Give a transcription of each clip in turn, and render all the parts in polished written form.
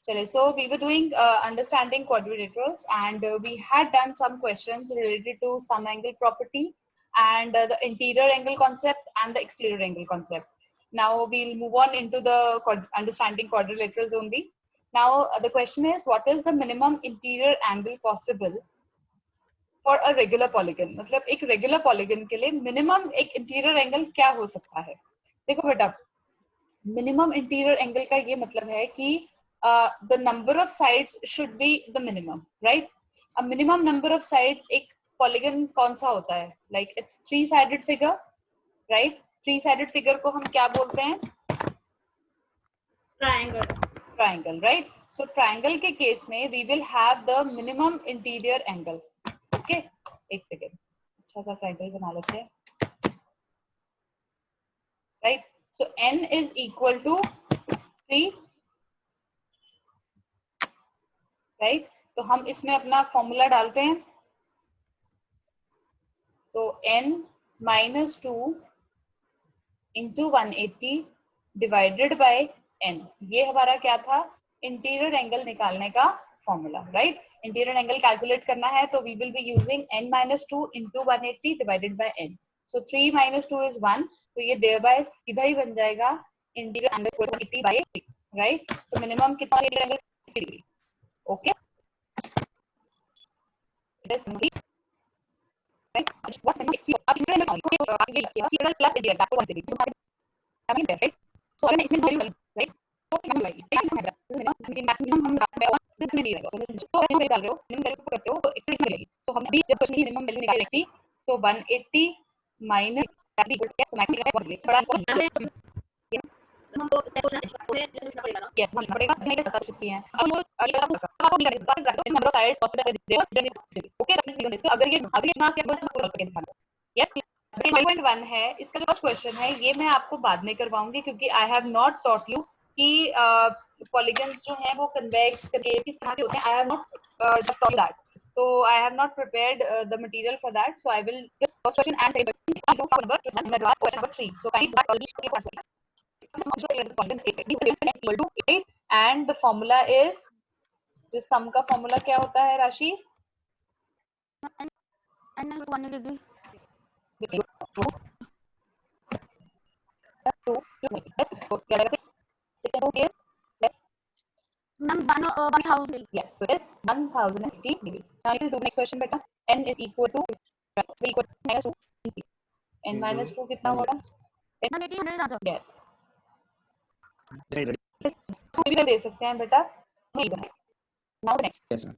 चलिए, so we were doing understanding quadrilaterals, and we had done some questions related to sum angle property and the interior angle concept and the exterior angle concept. Now we'll move on into the understanding quadrilaterals only. Now the question is, what is the minimum interior angle possible for a regular polygon? मतलब एक regular polygon के लिए minimum एक interior angle क्या हो सकता है? देखो बेटा, minimum interior angle का ये मतलब है कि the number of sides should be the minimum, right? A minimum number of sides एक polygon कौन सा होता है? Like it's three-sided figure, right? Three-sided figure को हम क्या बोलते हैं? Triangle. Triangle, right? So triangle के केस में we will have the minimum interior angle. Okay? एक सेकेंड, अच्छा सा triangle बना लेते हैं, right? So n is equal to 3, right? तो हम इसमें अपना फॉर्मूला डालते हैं, तो n minus 2 into 180 divided by n, ये हमारा क्या था? इंटीरियर एंगल निकालने का formula, right? Interior angle calculate करना है तो we will be using n minus 2 into 180 divided by n. So 3 minus 2 is 1, तो ये thereby सीधा ही बन जाएगा इंटीरियर एंगल 180 by 3, राइट? तो मिनिमम कितना interior angle? 60 degree. Okay, right? What minimum is अब इंटीरियर एंगल आगे interior plus interior back to 180 हमें राइट. सो अगर मैं इसमें वैल्यू राइट, तो मिनिमम वैल्यू मैक्सिमम हम डाल रहे हो दिस में नहीं रहेगा. तो अगर वैल्यू डाल रहे हो, मिनिमम वैल्यू पुट करते हो तो एक्सट्रीम मिलेगी. तो हम अभी जब क्वेश्चन की मिनिमम वैल्यू निकाल रहे थी, तो 180 minus that equal to maximum is बड़ा हमको यस हम पड़ेगा हमने के साथ कुछ किए हैं. अब वो अगर आपको मिला है नंबर ऑफ साइड्स पॉसिबल कर दे ओके. इसका अगर ये ना क्या पूरा करके दिखाना. यस 5.1 है इसका. जो फर्स्ट क्वेश्चन है ये मैं आपको बाद में करवाऊंगी, क्योंकि I have not taught you कि पॉलीगन्स जो हैं वो कन्वेक्स करके किस तरह के होते हैं. I have not taught that, so I have not prepared the material for that, so I will just first question and second question. I do number 1 and question number 3. So kindly that already okay question. Equal to 8 and the formula is, जो sum का formula क्या होता है राशि? Ma'am, 1000. Yes, so it is 1080 degrees. Now you will do next question बेटा. n is equal to 3 equal to minus 2. n minus 2 कितना होगा? 180. Yes. तो भी दे सकते हैं बेटा. Now the next. Yes, sir.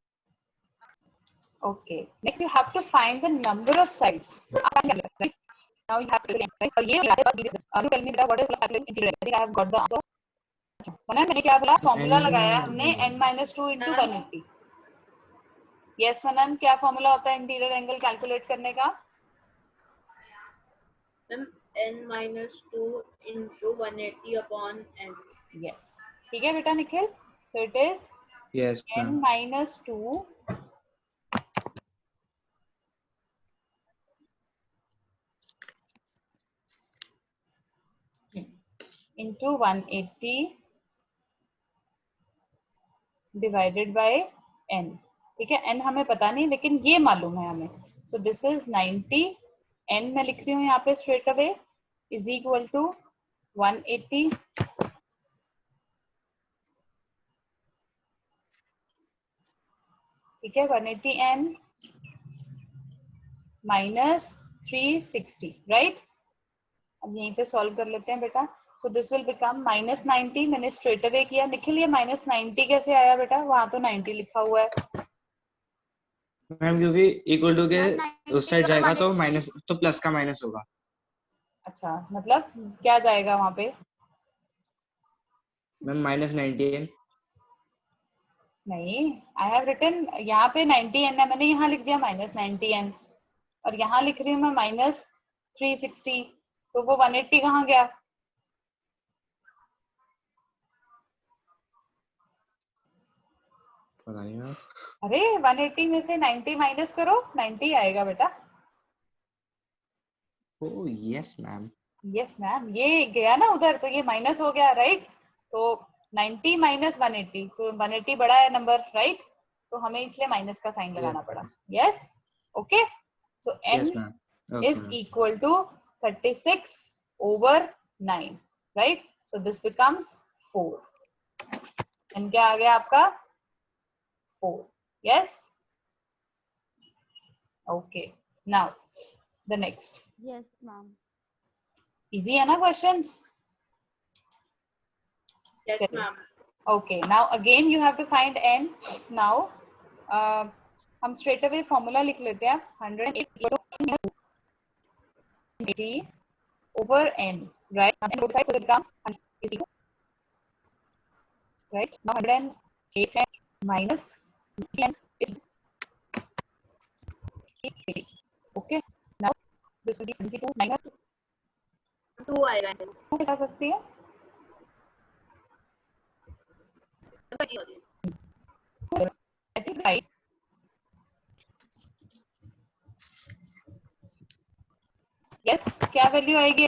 Okay. Next you have to find the number of sides. Right? Now you have to right. और ये you tell me बेटा what is the interior? I think I have got the answer. मनन मैंने क्या बोला? Formula लगाया हमने n minus 2 into 180. Yes मनन, क्या formula होता है इंटीरियर एंगल कैलकुलेट करने का? n minus 2 into 180 upon n. Yes, ठीक है बेटा Nikhil. So it is Yes, n minus 2 into 180 divided by n. ठीक है, n हमें पता नहीं लेकिन ये मालूम है हमें. So this is 90. n मैं लिख रही हूँ यहाँ पे straight away is equal to 180 ठीक है, 180 n minus 360, right? अब यहीं पे सॉल्व कर लेते हैं बेटा. So this will become minus 90. मैंने straight away किया. निखिल ये minus 90 कैसे आया बेटा? वहां तो 90 लिखा हुआ है. मैम क्योंकि इक्वल टू के उस साइड जाएगा तो माइनस, तो प्लस का माइनस होगा. अच्छा, मतलब क्या जाएगा वहां पे? मैम माइनस 90 नहीं, आई हैव रिटन यहाँ पे 90 n है, मैंने यहाँ लिख दिया minus 90 n और यहाँ लिख रही हूँ मैं minus 360. तो वो 180 कहाँ गया? पता नहीं मैम. अरे 180 में से 90 माइनस करो, 90 आएगा बेटा. Oh yes ma'am. Yes ma'am, ये गया ना उधर तो ये माइनस हो गया, राइट? तो 90 माइनस 180, तो 180 बड़ा है नंबर, राइट? तो हमें इसलिए माइनस का साइन लगाना पड़ा. Yes, okay. So n Yes, ma'am. Okay, is ma'am. equal to 36 over 9, right? So this becomes 4. n क्या आ गया आपका? 4. Yes. Okay. Now the next. Yes, ma'am. Easy है ना questions? Yes, चलिए. ma'am. Okay. Now again you have to find n. Now हम straight away formula लिख लेते हैं. 180 over n, right? And both sides will become 100, right? Now 108 minus 10 is 80. Okay. Now this will be 72 minus 2 आएगा. 2 कैसे आ सकती है? Right. Yes. क्या value आएगी?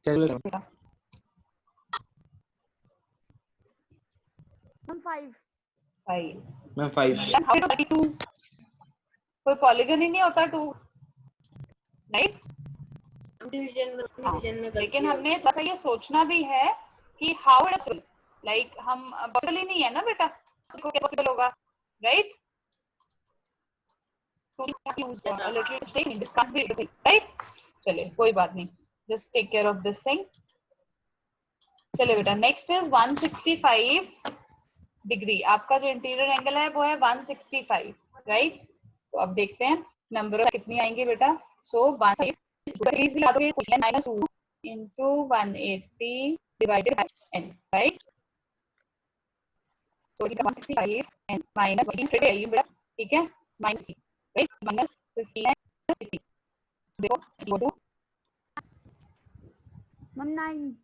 Calculate. Ma'am, 5. 5. Ma'am, 5. How to get 2? कोई पॉलीगन ही नहीं होता 2, राइट? डिवीजन में लेकिन हमने थोड़ा सा ये सोचना भी है कि हाउ इट इज, लाइक हम पॉसिबल ही नहीं है ना बेटा, देखो क्या पॉसिबल होगा, राइट? तो we have to use a little thing, this can't be everything, right? चलिए कोई बात नहीं, just take care of this thing. चलिए बेटा, नेक्स्ट इज 165 डिग्री. आपका जो इंटीरियर एंगल है वो है 165, राइट? तो अब देखते हैं नंबर कितनी आएंगी बेटा. सो 165 सीरीज भी ला दोगे, -2 into 180 divided by n, right? So it becomes 165 and minus 15 straight आएगी बेटा, ठीक है? -60, right? Minus 15 and 60. So therefore it's equal to, Ma'am, 9.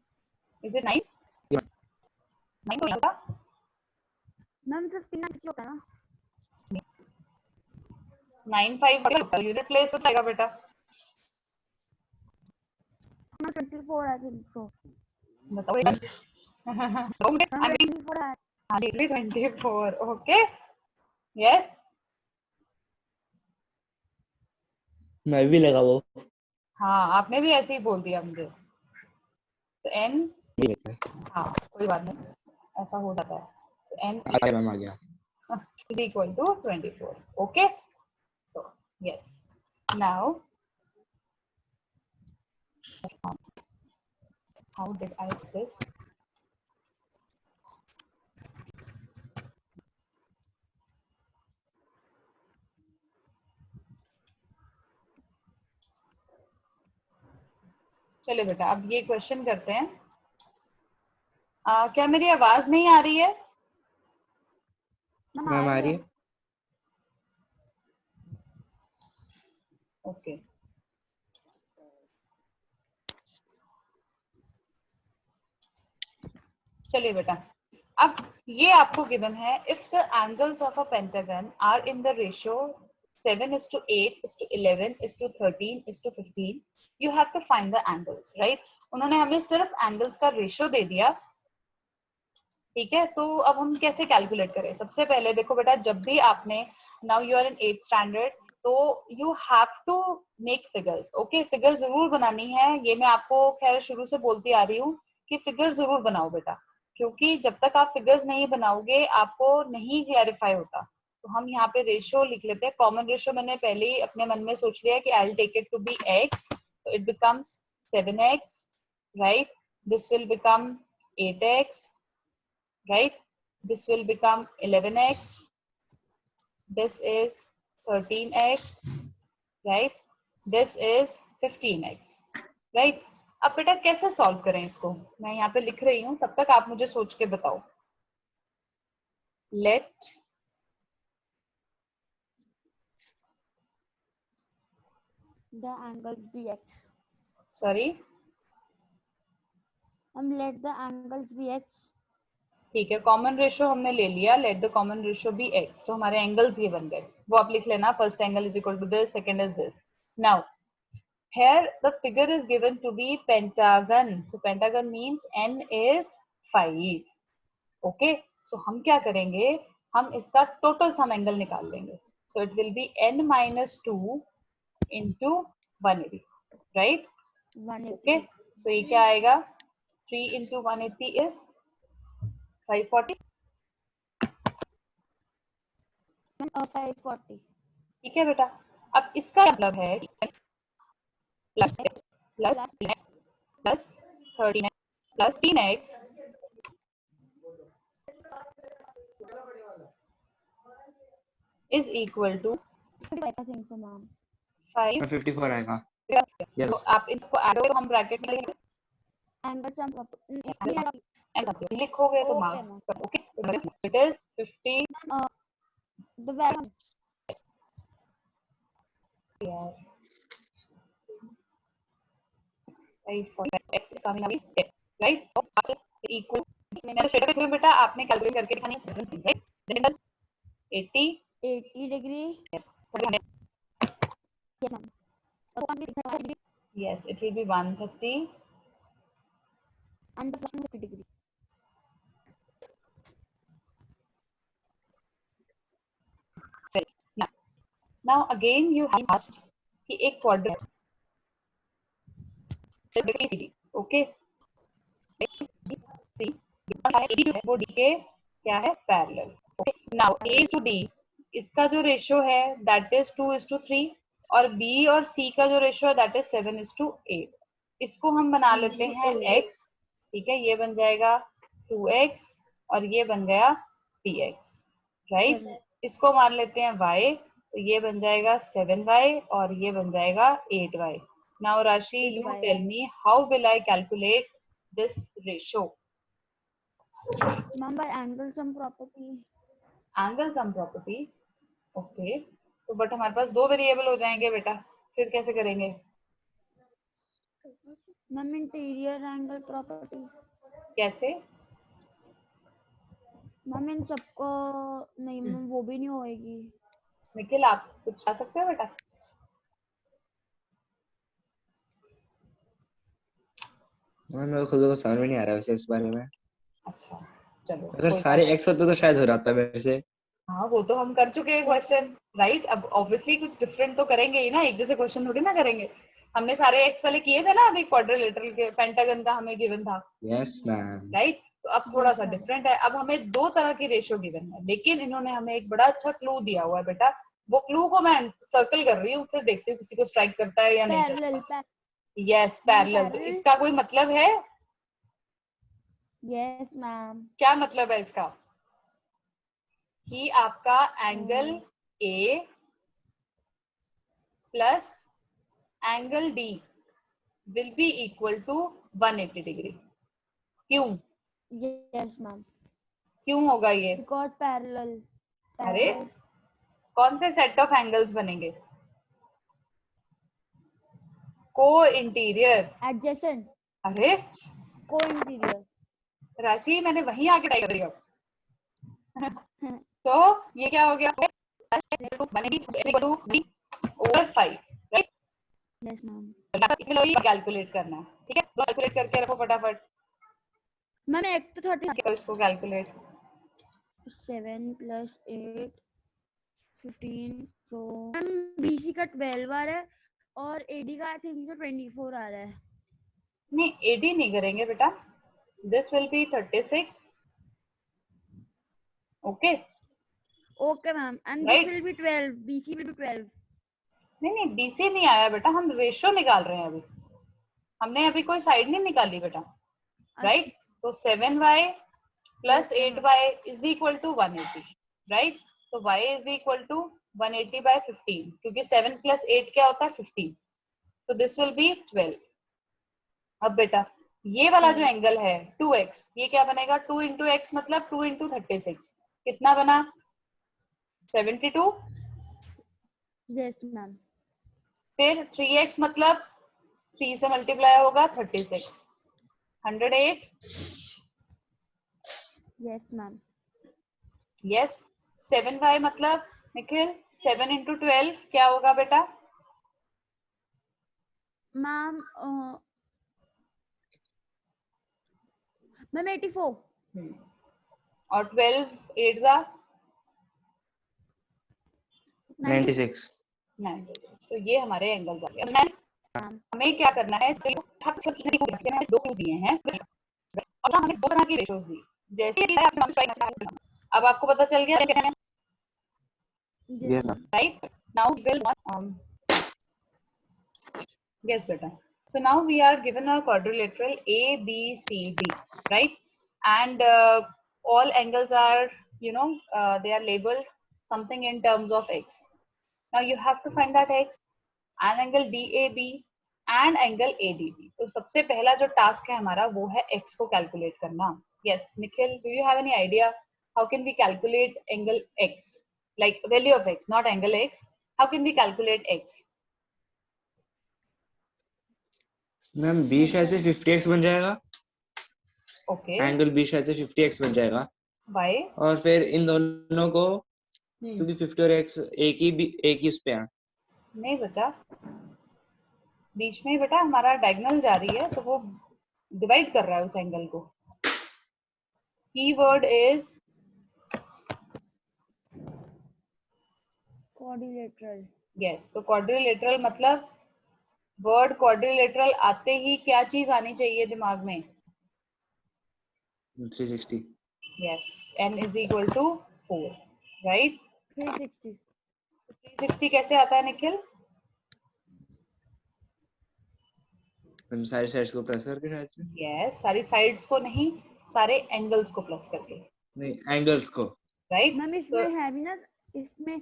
is it 9? Yeah. 9 तो यहाँ था. Ma'am, 59 60 होता है ना? 95 यूनिट प्लेस हो जाएगा बेटा. Ma'am, 24 I think so. बताओ एक बार. Ma'am, I mean 24 है. hardly 24. Okay. Yes. मैं भी लगा वो. हाँ, आपने भी ऐसे ही बोल दिया मुझे. तो n, हाँ कोई बात नहीं, ऐसा हो जाता है. तो n आ गया मैम, आ गया. is equal to 24. Okay. So yes. Now how did I do this? चलिए बेटा, अब ये क्वेश्चन करते हैं. क्या मेरी आवाज नहीं आ रही है? Ma'am, मैम आ रही है. ओके. चलिए बेटा, अब ये आपको गिवन है, if the angles of a pentagon are in the ratio 7:8:11:13:15, you have to find the angles, right? उन्होंने हमें सिर्फ एंगल्स का रेशियो दे दिया, ठीक है? तो अब हम कैसे कैलकुलेट करें? सबसे पहले देखो बेटा, जब भी आपने, now you are in 8th standard, तो you have to make figures. Okay, figure जरूर बनानी है. ये मैं आपको खैर शुरू से बोलती आ रही हूँ कि फिगर जरूर बनाओ बेटा, क्योंकि जब तक आप फिगर्स नहीं बनाओगे आपको नहीं क्लैरिफाई होता. तो हम यहाँ पे रेशियो लिख लेते हैं. कॉमन रेशियो मैंने पहले ही अपने मन में सोच लिया कि I will take it to be x, so it becomes 7x, right? This will become 8x, right? This will become 11x. This is 13x, right? This is 15x, right? अब बेटा कैसे सॉल्व करें इसको? मैं यहाँ पे लिख रही हूँ, तब तक आप मुझे सोच के बताओ. Let the angles be x. sorry, Let the angles be x. ठीक है, कॉमन रेशियो हमने ले लिया. Let the common ratio be x. तो हमारे एंगल्स ये बन गए, वो आप लिख लेना. First angle is equal to this, second is this. Now here the figure is given to be pentagon. So pentagon means n is 5. Okay, सो हम क्या करेंगे, हम इसका टोटल सम एंगल निकाल लेंगे. So it will be n minus 2 into 180, right? 180. Okay, so ये क्या आएगा, 3 into 180 is 540. 540. ठीक है बेटा. अब इसका मतलब है plus plus plus 13 plus 3x is equal to I think so, ma'am. 5. 54 आएगा. तो Yes. आप इसको ऐड करो, हम ब्रैकेट में लिखेंगे Angle sum लिखोगे तो Okay, marks. ma'am. Okay, it is 50. the value. x is coming away, right? Equal. मैंने स्ट्रेट अवे बेटा आपने कैलकुलेट करके दिखानी है 7, right? Then 80. 80 degree. Yes. Yes, ma'am. Yes, it will be 130. And the plus 50 degree. Now again you have asked कि एक quadrant okay, सी वो D के क्या है, parallel. Okay, now A to D इसका जो रेशियो है दैट इज 2:3 और बी और सी का जो रेशियो है दैट इज 7:8. इसको हम बना लेते हैं x. ठीक है, ये बन जाएगा 2x और ये बन गया 3x, राइट? इसको मान लेते हैं y, तो ये बन जाएगा 7y और ये बन जाएगा 8y. Now Rashi, you 8y. tell me how will I calculate this ratio? Ma'am, by angle sum property. Angle sum property. Okay. तो बट हमारे पास दो वेरिएबल हो जाएंगे बेटा, फिर कैसे करेंगे? Ma'am, interior angle property. कैसे? Ma'am, इन सबको नहीं, ma'am, वो भी नहीं होएगी. निखिल आप कुछ आ सकते हो बेटा? मेरे खुद को समझ में नहीं आ रहा वैसे इस बारे में. अच्छा चलो, अगर कोई सारे बात x होते तो शायद हो जाता मेरे से. हाँ, वो तो हम कर चुके हैं क्वेश्चन, राइट? अब ऑब्वियसली कुछ डिफरेंट तो करेंगे ही ना, एक जैसे क्वेश्चन थोड़ी ना करेंगे. हमने सारे एक्स वाले किए थे ना अभी, क्वाड्रिलेटरल के पेंटागन का हमें गिवन था, यस मैम. राइट? तो अब थोड़ा सा Yes, ma'am. डिफरेंट है. अब हमें दो तरह की रेशियो गिवन है, लेकिन इन्होंने हमें एक बड़ा अच्छा क्लू दिया हुआ है बेटा. वो क्लू को मैं सर्कल कर रही हूँ, फिर देखती हूँ किसी को स्ट्राइक करता है या नहीं Parallel. करता. Yes, parallel. तो parallel. इसका कोई मतलब है? Yes, ma'am. क्या मतलब है इसका? कि आपका angle A plus angle D will be equal to 180 degree. क्यों? Yes, ma'am. क्यों होगा ये? Because parallel. अरे कौन से सेट ऑफ एंगल्स बनेंगे? को इंटीरियर. Adjacent. अरे Co-interior. राशि मैंने वहीं आके टाइप कर दिया. तो ये क्या हो गया, ओवर 5, राइट? Yes, ma'am. इसमें कैलकुलेट करना है. ठीक है, तो कैलकुलेट करके रखो फटाफट. मैम एक तो 30. तो इसको कैलकुलेट. 7 plus 8 15. तो मैम BC का 12 आ रहा है और AD का आई थिंक 24 आ रहा है. नहीं, एडी नहीं करेंगे बेटा. This will be 36. Okay, Okay, ma'am. And Right. this will be 12. BC will be 12. नहीं बीसी नहीं आया बेटा, हम रेशियो निकाल रहे हैं अभी. हमने अभी कोई साइड नहीं निकाली बेटा, राइट? तो 7y plus 8y is equal to 180, right? तो y is equal to 180 by 15, क्योंकि 7 प्लस 8 क्या होता है 15. तो दिस विल बी 12. अब बेटा ये वाला जो एंगल है 2x, ये क्या बनेगा? 2 इंटू एक्स मतलब 2 इंटू 36. कितना बना? 72. Yes, ma'am. फिर 3x मतलब 3 से मल्टीप्लाई होगा 36. 108. Yes, ma'am. यस. 7y मतलब निखिल 7 इंटू 12 क्या होगा बेटा? Ma'am, मैम 84 और 12 8 जा 96 96। तो ये हमारे एंगल्स आ गए। हमें क्या करना है, दो क्लूज दिए हैं और हमें दो तरह की रेशोज दी। जैसे अब आपको पता चल गया कैसे है, yes ma'am right? Now we will guess better. So now we are given a quadrilateral A B C D, right? And all angles are, they are labeled something in terms of x. Now you have to find that x and angle DAB and angle ADB. तो सबसे पहला जो task है हमारा वो है x को calculate करना. Yes, Nikhil, do you have any idea how can we calculate angle x? Like value of x, not angle x. How can we calculate x? Ma'am b शायद से 50x बन जाएगा, Okay. एंगल b शायद से 50x बन जाएगा, Why? और फिर इन दोनों को क्योंकि 50 और x एक ही उस पे है। नहीं बचा, बीच में ही बेटा हमारा डायगोनल जा रही है तो वो डिवाइड कर रहा है उस एंगल को. Keyword is quadrilateral. यस. तो क्वाड्रिलेटरल मतलब वर्ड क्वाड्रिलेटरल आते ही क्या चीज आनी चाहिए दिमाग में? 360 yes. n is equal to 4, right? 360. 360 कैसे आता है निखिल? हम सारी साइड्स को प्लस करके शायद से, यस, सारी साइड्स को नहीं, सारे एंगल्स को प्लस करके, नहीं एंगल्स को, राइट? मैम इसमें है भी ना, इसमें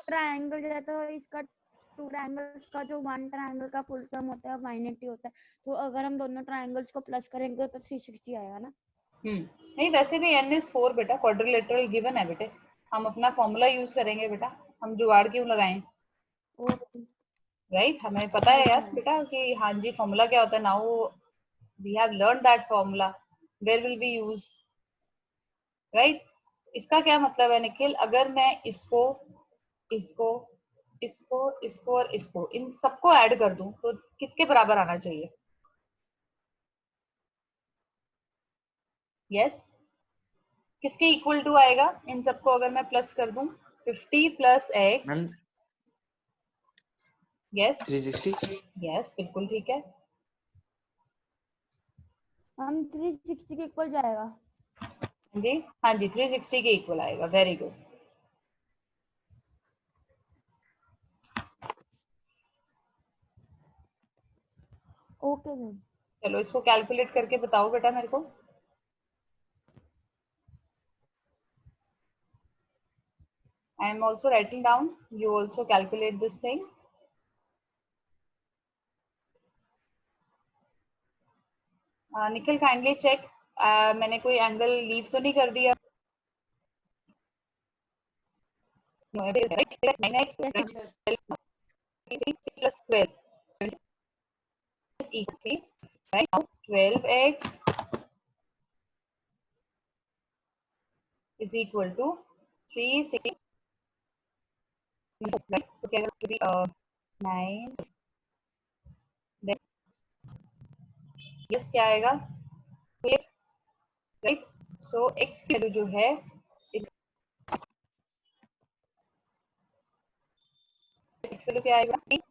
ट्रायंगल जाता है, इसका टू ट्रायंगल्स का जो वन ट्रायंगल का फुल सम होता है 180 होता है, तो अगर हम दोनों ट्रायंगल्स को प्लस करेंगे तो 360 आएगा ना. नहीं, वैसे भी n इज 4 बेटा, क्वाड्रिलेटरल गिवन है बेटे. हम अपना फॉर्मूला यूज करेंगे बेटा, हम जुगाड़ क्यों लगाएं? ओके. राइट? हमें पता है यार बेटा कि हाँ जी फॉर्मूला क्या होता है. Now we have learn that formula, where will be use, right? इसका क्या मतलब है निखिल? अगर मैं इसको इसको इसको इसको और इसको इन सबको ऐड कर दूं तो किसके बराबर आना चाहिए? यस, किसके इक्वल टू आएगा? इन सबको अगर मैं प्लस कर दूं 50 plus x. Ma'am yes 360 yes, बिल्कुल ठीक है. हम 360 के इक्वल जाएगा. हाँ जी 360 के इक्वल आएगा. Very good. Okay ma'am. चलो इसको कैलकुलेट करके बताओ बेटा मेरे को. I am also writing down. You also calculate this thing. Nikhil, kindly check. मैंने कोई एंगल लीव तो नहीं कर दिया? No, it is right. 9x plus 12 is equal, right? Now 12x is equal to 360. Right? So क्या होगा? 9. Then yes क्या आएगा? 8, right? So x की वैल्यू जो है x वैल्यू क्या आएगा? 3.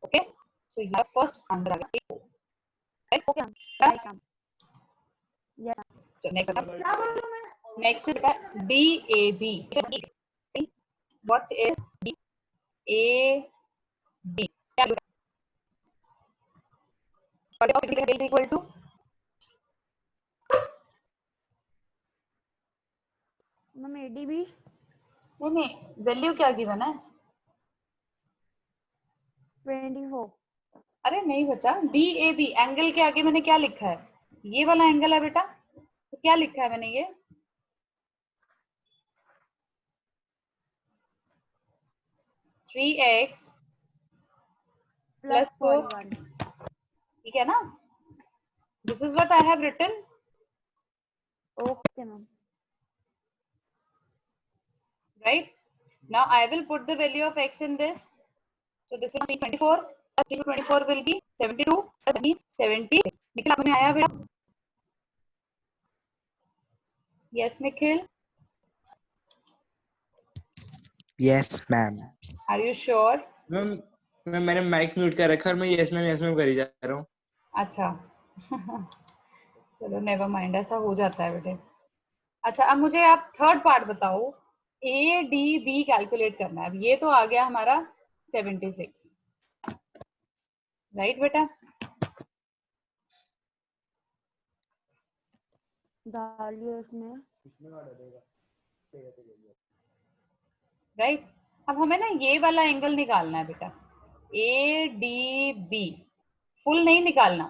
Okay? So your first answer आएगा 8. Right? Okay ma'am. Right ma'am. Yes. So next is DAB. What is DAB? What is equal to? Ma'am ADB. नहीं, value क्या given है? 24. अरे नहीं बच्चा, DAB एंगल के आगे मैंने क्या लिखा है? ये वाला एंगल है बेटा. तो क्या लिखा है मैंने? ये 3x plus 4. 41. ठीक है ना? This is what I have written. Okay ma'am. Right? Now I will put the value of x in this. So this will be 24. 24 will be 72. That means 70. निकल आपने आया बेटा? Yes, Nikhil. Yes, ma'am. Are you sure? Ma'am मैंने mic mute कर रखा है और मैं यस मैम करी जा रहा हूँ. अच्छा. चलो नेवर माइंड, ऐसा हो जाता है बेटे. अच्छा, अब मुझे आप थर्ड पार्ट बताओ. ए डी बी कैलकुलेट करना है. अब ये तो आ गया हमारा 76, राइट बेटा? डालिए उसमें. राइट. अब हमें ना ये वाला एंगल निकालना है बेटा. ए डी बी फुल नहीं निकालना.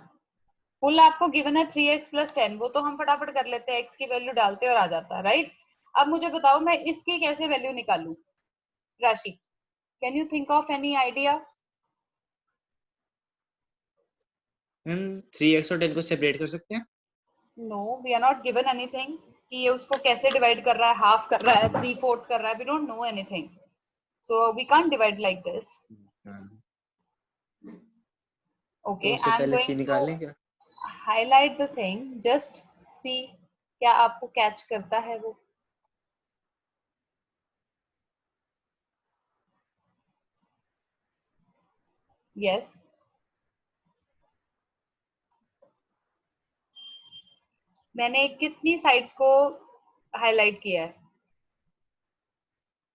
फुल आपको गिवन है 3x + 10, वो तो हम फटाफट कर लेते हैं, x की वैल्यू डालते और आ जाता है, राइट? अब मुझे बताओ मैं इसकी कैसे वैल्यू निकालूं? Rashi, can you think of any idea? Ma'am 3x और 10 को सेपरेट कर सकते हैं? No, we are not given anything कि ये उसको कैसे डिवाइड कर रहा है, हाफ कर रहा है, 3/4 कर रहा है. We don't know anything, so we can't divide like this. Okay, तो आई एम पहले गोइंग c निकाल लें क्या? Highlight the thing, just see क्या आपको कैच करता है वो. यस. मैंने कितनी साइड्स को हाईलाइट किया है?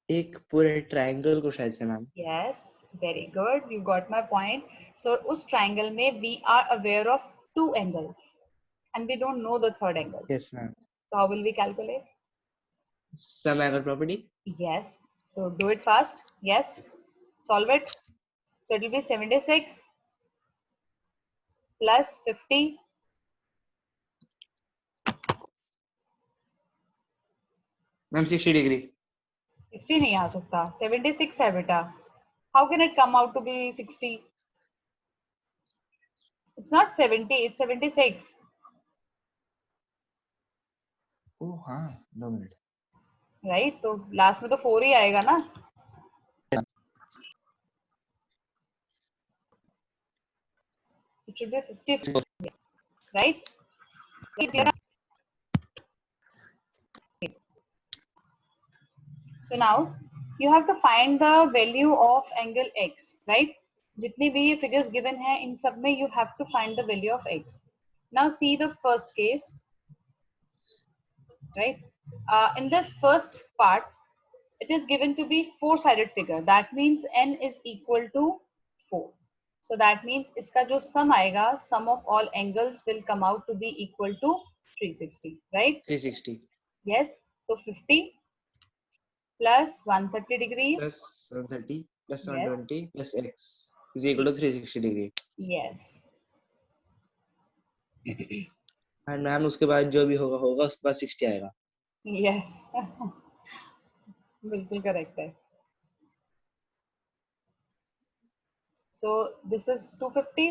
एक पूरे ट्रायंगल को शायद से ma'am. Yes, very good. You got my point. So उस triangle में we are aware of 2 angles and we don't know the third angle. Yes ma'am. So how will we calculate? Sum angle property. Yes. So do it fast. Yes. Solve it. So it will be 76 plus 50 ma'am 60 degree. 60 नहीं आ सकता, 76 है बेटा. How can it come out to be 60? It's not 70, it's 76. ओह हाँ, 2 minute. Right, तो last में तो 4 ही आएगा ना. It should be 50, right? So now you have to find the value of angle x, right? जितनी भी ये figures given है इन सब में you have to find the value of x. Now see the first case, right? In this first part, it is given to be 4-sided figure. That means n is equal to 4. So that means इसका जो sum आएगा, sum of all angles will come out to be equal to 360, right? 360 Yes. So 50 plus 130 degrees plus 130 plus Yes. 120 plus x is equal to 360 degree. yes. And ma'am उसके बाद जो भी होगा उसके बाद 60 आएगा. Yes. बिल्कुल करेक्ट है. So this is 250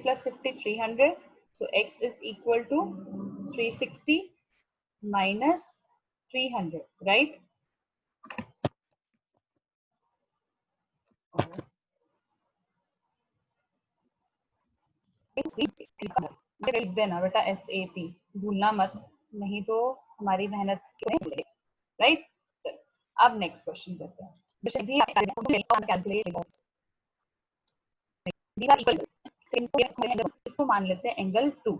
plus 50 300. So x is equal to 360 minus 300, right? लिख देना बेटा SAP, भूलना मत, नहीं तो हमारी मेहनत राइट. अब नेक्स्ट क्वेश्चन करते हैं. इसको मान लेते हैं एंगल 2,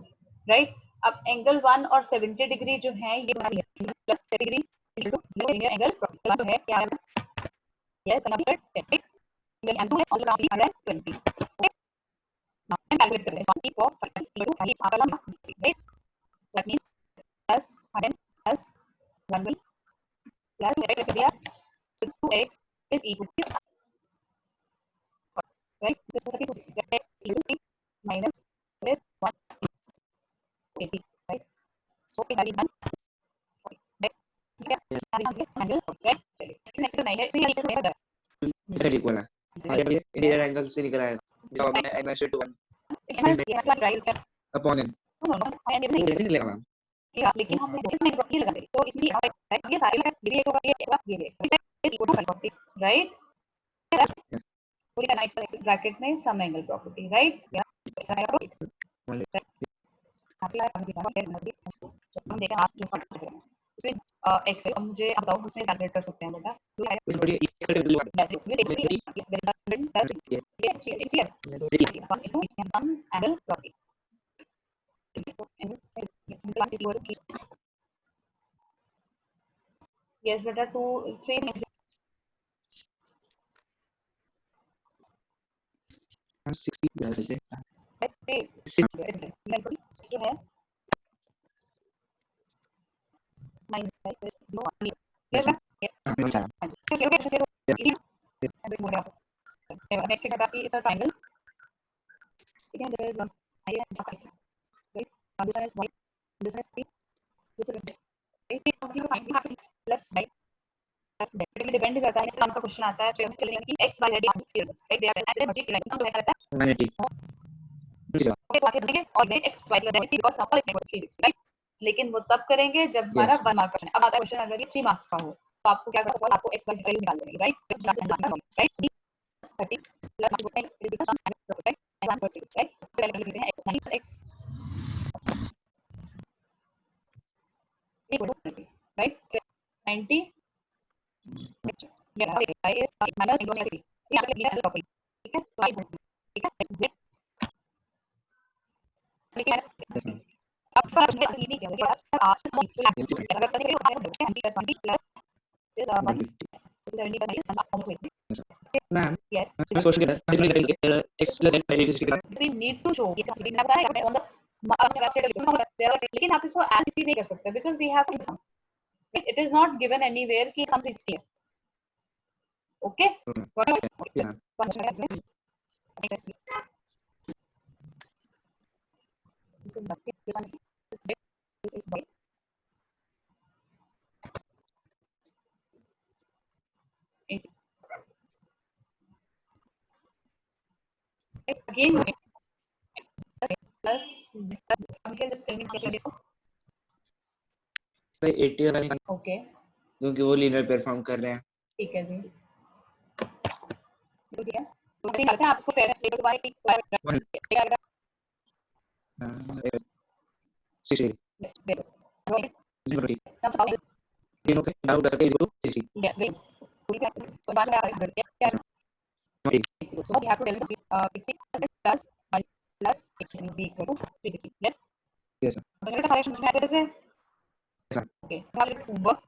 राइट? अब एंगल 1 और 70 डिग्री जो है ये प्लस डिग्री एंगल जो है क्या है? यस, 120. Now calculate करते हैं. So for 5 आंकड़ा right? That means plus 100 plus 1 plus x दिया. So 2x is equal to right? This is 32 x equal to minus plus 180, right? So it value 1 right? Angle right? Next to 9 है. So ये equal है. इसका equal है. हमारे लिए interior angle से निकल आएगा. जो हमने n/2 right अपॉन n. नहीं निकलेगा मैम. लेकिन हम इसमें ये लगा देंगे. तो इसमें राइट ये सारे डिग्री x होगा, ये x इक्वल टू 40, राइट? पूरी का नेक्स्ट ब्रैकेट में सम एंगल प्रॉपर्टी, राइट? हम देखें आप जो इसमें x है, अब मुझे आप बताओ उसमें कैलकुलेट कर सकते हैं बेटा। इस बड़ी equal to Yes, it will take three, yes, very good, very good, Yeah. okay, it's clear. One is two, and some angle property. Yes, one is equal to three. Yes, beta, two, three. हम 60 कर रहे थे Yes, three. Yes, जो है minus five, yes, zero, one. Yes, ma'am? Yes. अच्छा Okay, okay, zero. Easy. And this model. Next we have is a triangle. Again, this is I and x. Right? This one is y. This one is p. This is z. Right? You have x plus y. It depend करता है, इसका question आता है तो चलेंगे कि x y z experience right, they are ऐसे मर्जी चलेंगे, तो क्या रहता है 180 ओके, तो आगे देंगे और ये x y z because sum is equal to 3 right, लेकिन वो तब करेंगे जब हमारा 1 मार्क क्वेश्चन है। अब आता है क्वेश्चन अगर ये 3 मार्क्स का हो तो आपको क्या करना है, आपको x y वैल्यू निकाल लेंगे right, right 30 plus 1 is equal to right 1 right, so calculate करते हैं x इक्वल टू राइट 90 मेरा y is minus 1 यहाँ पे लिया है प्रॉपर्टी, ठीक है, y ठीक है z लेकिन अब पर हमने अभी नहीं किया, लेकिन आज से हम अगर करेंगे तो हमारे होगा 20 plus 20 plus is 1 70 का सम आप फॉर्म में मैम यस मैं सोच के x plus z पहले इसके बाद we need to show ये समझ में आता है on the website, लेकिन आप इसको as इसी नहीं कर सकते because we have some it is not given anywhere कि some 60 है okay yeah this is bucket, this one is bit, this is white. Again, plus हम क्या just tell me क्या करें इसको? भाई 80 वाला निकाल Okay, क्योंकि वो लीनियर परफॉर्म कर रहे हैं ठीक है जी, ठीक है। तो अभी निकालते हैं आप इसको फेयर स्टेबल वाले की One. क्या आएगा? 60 Yes, very good. 0 Now, तीनों के डाउट करके इसको 60 yes, very good. पूरी क्या? So बाद में आ रहा है yes, क्या है? 20 So we have to tell the 60 plus 1 plus 80 will be equal to 360. Yes. yes sir तो मेरे सारे समझ में आते हैं जैसे? Yes, sir. Okay. Now let's homework.